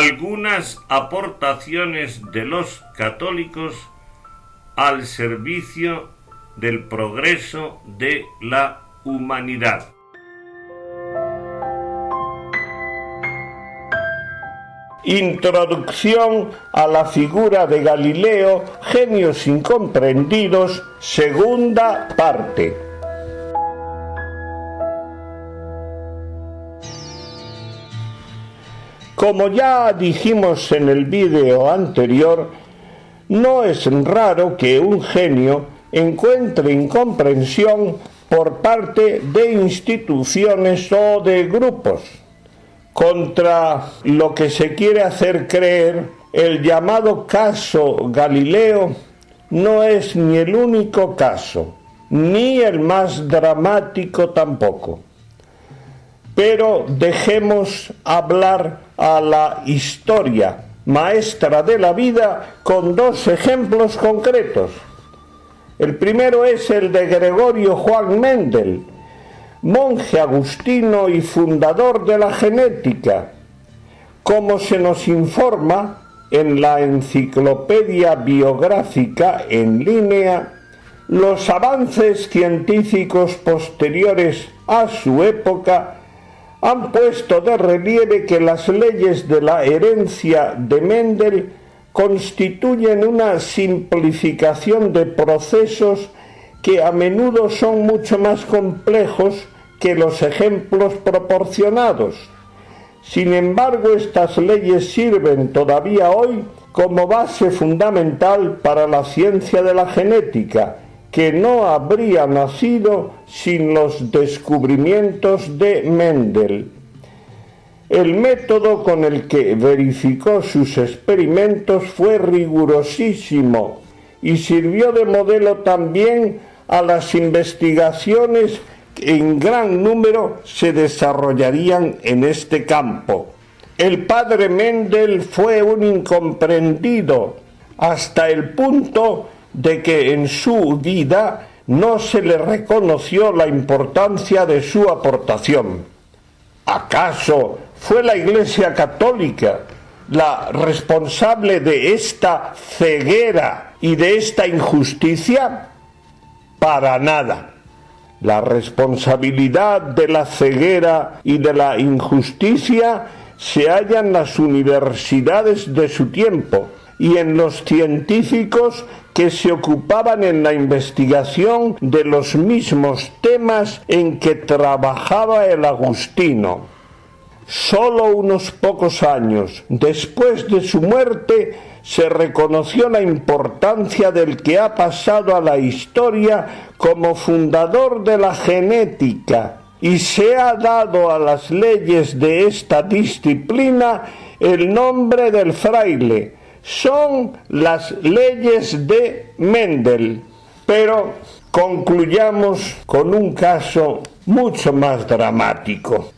algunas aportaciones de los católicos al servicio del progreso de la humanidad. Introducción a la figura de Galileo, genios incomprendidos, segunda parte. Como ya dijimos en el vídeo anterior, no es raro que un genio encuentre incomprensión por parte de instituciones o de grupos. Contra lo que se quiere hacer creer, el llamado caso Galileo no es ni el único caso, ni el más dramático tampoco. Pero dejemos hablar a la historia maestra de la vida con dos ejemplos concretos. El primero es el de Gregorio Juan Mendel, monje agustino y fundador de la genética. Como se nos informa en la enciclopedia biográfica en línea, los avances científicos posteriores a su época han puesto de relieve que las leyes de la herencia de Mendel constituyen una simplificación de procesos que a menudo son mucho más complejos que los ejemplos proporcionados. Sin embargo, estas leyes sirven todavía hoy como base fundamental para la ciencia de la genética, que no habría nacido sin los descubrimientos de Mendel. El método con el que verificó sus experimentos fue rigurosísimo y sirvió de modelo también a las investigaciones que en gran número se desarrollarían en este campo. El padre Mendel fue un incomprendido hasta el punto de que en su vida no se le reconoció la importancia de su aportación. ¿Acaso fue la Iglesia Católica la responsable de esta ceguera y de esta injusticia? Para nada. La responsabilidad de la ceguera y de la injusticia se halla en las universidades de su tiempo y en los científicos que se ocupaban en la investigación de los mismos temas en que trabajaba el agustino. Solo unos pocos años después de su muerte se reconoció la importancia del que ha pasado a la historia como fundador de la genética y se ha dado a las leyes de esta disciplina el nombre del fraile. Son las leyes de Mendel. Pero concluyamos con un caso mucho más dramático.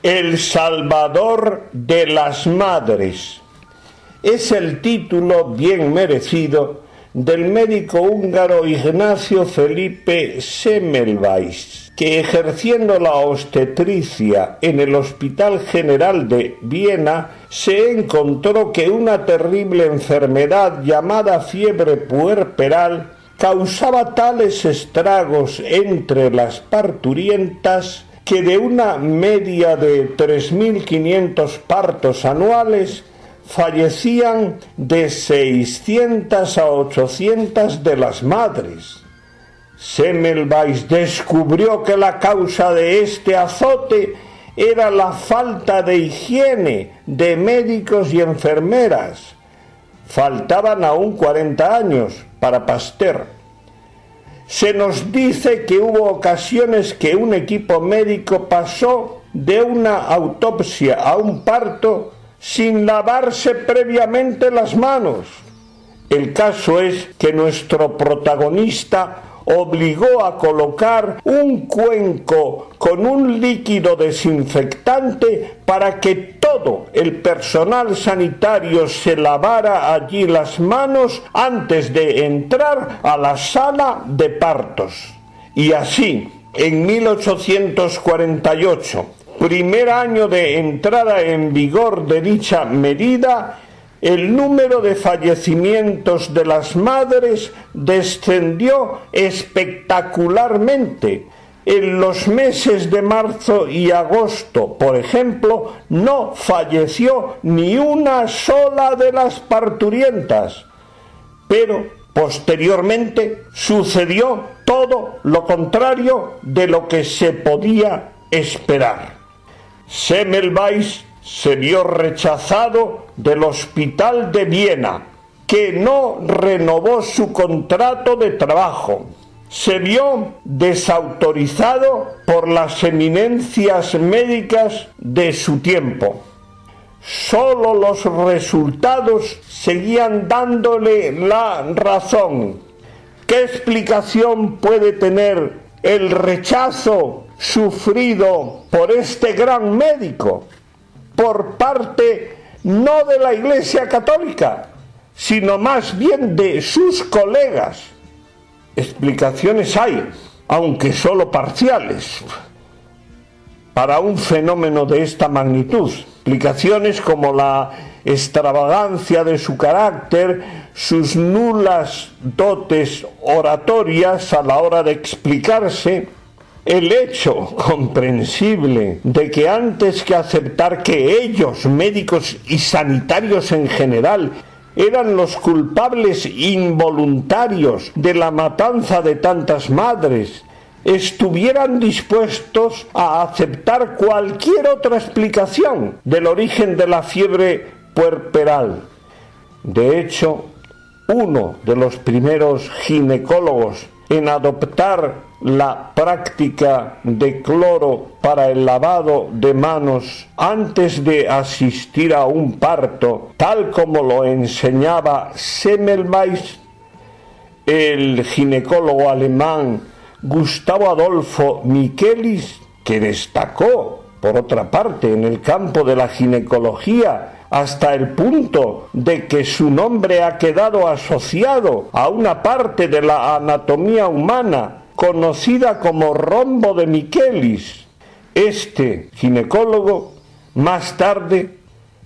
El Salvador de las Madres. Es el título bien merecido del médico húngaro Ignacio Felipe Semmelweis, que ejerciendo la obstetricia en el Hospital General de Viena, se encontró que una terrible enfermedad llamada fiebre puerperal causaba tales estragos entre las parturientas que de una media de 3.500 partos anuales fallecían de 600 a 800 de las madres. Semmelweis descubrió que la causa de este azote era la falta de higiene de médicos y enfermeras. Faltaban aún 40 años para Pasteur. Se nos dice que hubo ocasiones que un equipo médico pasó de una autopsia a un parto sin lavarse previamente las manos. El caso es que nuestro protagonista obligó a colocar un cuenco con un líquido desinfectante para que todo el personal sanitario se lavara allí las manos antes de entrar a la sala de partos. Y así, en 1848, primer año de entrada en vigor de dicha medida, el número de fallecimientos de las madres descendió espectacularmente. En los meses de marzo y agosto, por ejemplo, no falleció ni una sola de las parturientas. Pero posteriormente sucedió todo lo contrario de lo que se podía esperar. Semmelweis se vio rechazado del Hospital de Viena, que no renovó su contrato de trabajo. Se vio desautorizado por las eminencias médicas de su tiempo. Solo los resultados seguían dándole la razón. ¿Qué explicación puede tener el rechazo sufrido por este gran médico por parte no de la Iglesia Católica, sino más bien de sus colegas? Explicaciones hay, aunque solo parciales, para un fenómeno de esta magnitud. Explicaciones como la extravagancia de su carácter, sus nulas dotes oratorias a la hora de explicarse, el hecho comprensible de que antes que aceptar que ellos, médicos y sanitarios en general, eran los culpables involuntarios de la matanza de tantas madres, estuvieran dispuestos a aceptar cualquier otra explicación del origen de la fiebre puerperal. De hecho, uno de los primeros ginecólogos en adoptar la práctica de cloro para el lavado de manos antes de asistir a un parto, tal como lo enseñaba Semmelweis, el ginecólogo alemán Gustavo Adolfo Michelis, que destacó, por otra parte, en el campo de la ginecología, hasta el punto de que su nombre ha quedado asociado a una parte de la anatomía humana conocida como rombo de Michelis. Este ginecólogo más tarde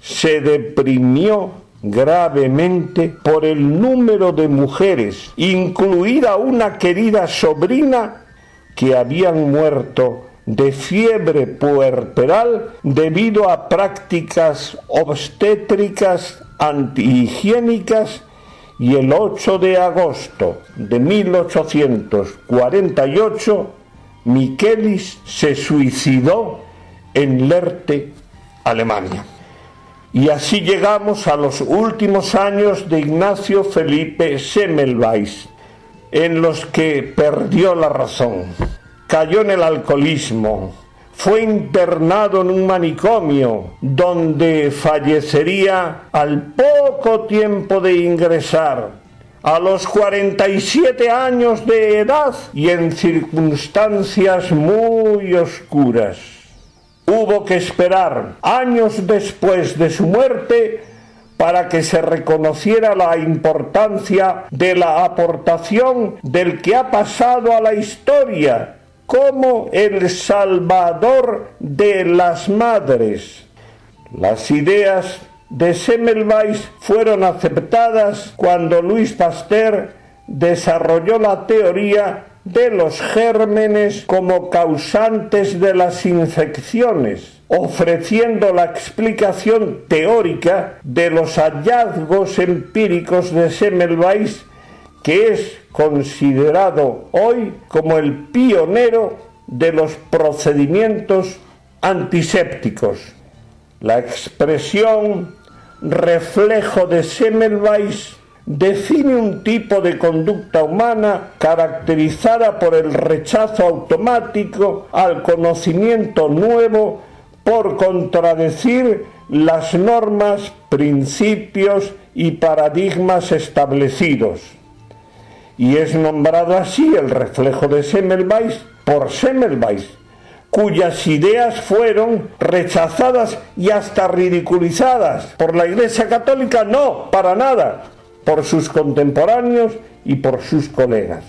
se deprimió gravemente por el número de mujeres, incluida una querida sobrina, que habían muerto de fiebre puerperal debido a prácticas obstétricas antihigiénicas, y el 8 de agosto de 1848 Michelis se suicidó en Lehrte, Alemania. Y así llegamos a los últimos años de Ignacio Felipe Semmelweis, en los que perdió la razón. Cayó en el alcoholismo, fue internado en un manicomio, donde fallecería al poco tiempo de ingresar, a los 47 años de edad y en circunstancias muy oscuras. Hubo que esperar años después de su muerte para que se reconociera la importancia de la aportación del que ha pasado a la historia como el salvador de las madres. Las ideas de Semmelweis fueron aceptadas cuando Louis Pasteur desarrolló la teoría de los gérmenes como causantes de las infecciones, ofreciendo la explicación teórica de los hallazgos empíricos de Semmelweis, que es considerado hoy como el pionero de los procedimientos antisépticos. La expresión reflejo de Semmelweis define un tipo de conducta humana caracterizada por el rechazo automático al conocimiento nuevo por contradecir las normas, principios y paradigmas establecidos. Y es nombrado así el reflejo de Semmelweis por Semmelweis, cuyas ideas fueron rechazadas y hasta ridiculizadas por la Iglesia Católica, no, para nada, por sus contemporáneos y por sus colegas.